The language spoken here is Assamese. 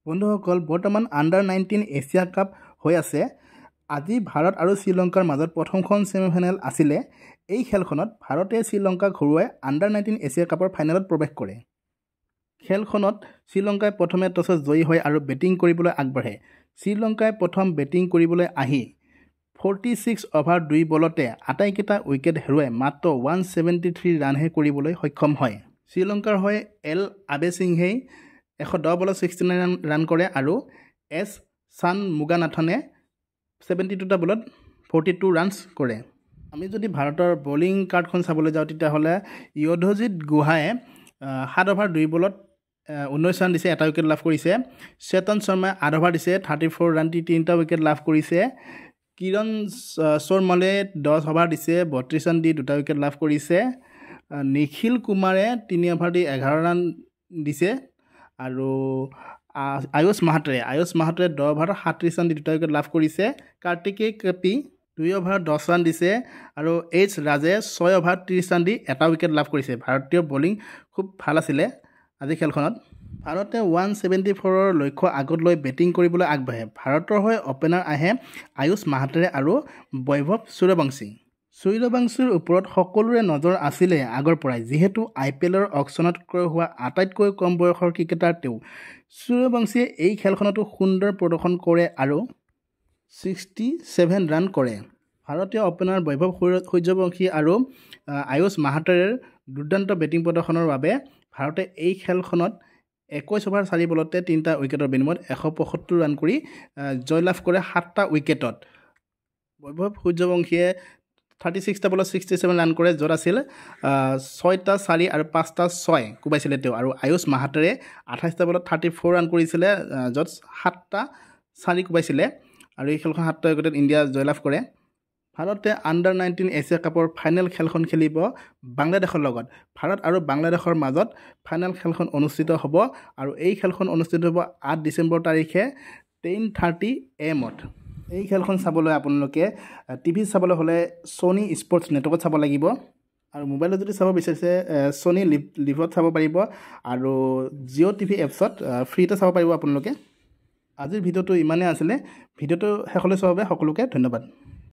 বন্ধুসকল বৰ্তমান আণ্ডাৰ-19 এছিয়া কাপ হৈ আছে। আজি ভাৰত আৰু শ্ৰীলংকাৰ মাজত প্ৰথমখন ছেমিফাইনেল আছিলে। এই খেলখনত ভাৰতে শ্ৰীলংকাক হৰুৱাই আণ্ডাৰ-19 এছিয়া কাপৰ ফাইনেলত প্ৰৱেশ কৰে। খেলখনত শ্ৰীলংকাই প্ৰথমে টছত জয়ী হয় আৰু বেটিং কৰিবলৈ আগবাঢ়ে। শ্ৰীলংকাই প্ৰথম বেটিং কৰিবলৈ আহি 46 অভাৰ 2 বলতে আটাইকেইটা উইকেট হেৰুৱাই মাত্ৰ 173 ৰানহে কৰিবলৈ সক্ষম হয়। শ্ৰীলংকাৰ হৈ এল আবেসিংহেই 110 বলত 69 ৰান কৰে আৰু এছ চানমুগানাথনে 72টা বলত 42 ৰানছ কৰে। আমি যদি ভাৰতৰ বলিং কাৰ্ডখন চাবলৈ যাওঁ তেতিয়াহ'লে য়ুধজিত গুহাই 7 অভাৰ 2 বলত 19 ৰান দিছে, এটা উইকেট লাভ কৰিছে। চেতন শৰ্মাই 8 অভাৰ দিছে, 34 ৰান দি 3টা উইকেট লাভ কৰিছে। কিৰণ চৰমালে 10 অভাৰ দিছে, 32 ৰান দি 2টা উইকেট লাভ কৰিছে। নিখিল কুমাৰে 3 অভাৰ দি 11 ৰান দিছে আৰু আয়ুষ মাহাত্ৰে 10 অভাৰ 37 ৰান দি 2টা উইকেট লাভ কৰিছে। কাৰ্তিকেয় কেপি 2 অভাৰ 10 ৰান দিছে আৰু এইচ ৰাজে 6 অভাৰ 30 ৰান দি এটা উইকেট লাভ কৰিছে। ভাৰতীয় বলিং খুব ভাল আছিলে আজি খেলখনত। ভাৰতে 174ৰ লক্ষ্য আগত লৈ বেটিং কৰিবলৈ আগবাঢ়ে। ভাৰতৰ হৈ অপেনাৰ আহে আয়ুষ মাহাত্ৰে আৰু বৈভৱ সূৰ্যবংশীৰ ওপৰত সকলোৰে নজৰ আছিলে আগৰ পৰাই, যিহেতু IPLৰ অকশ্যনত ক্ৰয় হোৱা আটাইতকৈ কম বয়সৰ ক্ৰিকেটাৰ তেওঁ। সূৰ্যবংশীয়ে এই খেলখনতো সুন্দৰ প্ৰদৰ্শন কৰে আৰু 67 ৰান কৰে। ভাৰতীয় অপেনাৰ বৈভৱ সূৰ্যবংশী আৰু আয়ুষ মাহাত্ৰেৰ দুৰ্দান্ত বেটিং প্ৰদৰ্শনৰ বাবে ভাৰতে এই খেলখনত 21 অভাৰ 4 বলতে 3টা উইকেটৰ বিনিময়ত 175 ৰান কৰি জয়লাভ কৰে 7টা উইকেটত। বৈভৱ সূৰ্যবংশীয়ে 36টা বলত 67 ৰান কৰে, য'ত আছিল 6টা 4 আৰু 5টা 6 কোবাইছিলে তেওঁ। আৰু আয়ুষ মাহাত্ৰে 28টা বলত 34 ৰান কৰিছিলে, য'ত 7টা 4 কোবাইছিলে আৰু এই খেলখন 7টা উইকেটত ইণ্ডিয়া জয়লাভ কৰে। ভাৰতে আণ্ডাৰ-19 এছিয়া কাপৰ ফাইনেল খেলখন খেলিব বাংলাদেশৰ লগত। ভাৰত আৰু বাংলাদেশৰ মাজত ফাইনেল খেলখন অনুষ্ঠিত হ'ব আৰু এই খেলখন অনুষ্ঠিত হ'ব 8 ডিচেম্বৰ তাৰিখে 10:30 AM। এই খেলখন চাবলৈ আপোনালোকে টিভিত চাবলৈ হ'লে ছনী স্পৰ্টছ নেটৱৰ্কত চাব লাগিব আৰু মোবাইলত যদি চাব বিচাৰিছে ছনী লিভত চাব পাৰিব আৰু জিঅ' টিভি এপছত ফ্ৰীতে চাব পাৰিব আপোনালোকে। আজিৰ ভিডিঅ'টো ইমানেই আছিলে। ভিডিঅ'টো শেষলৈ চোৱাৰ বাবে সকলোকে ধন্যবাদ।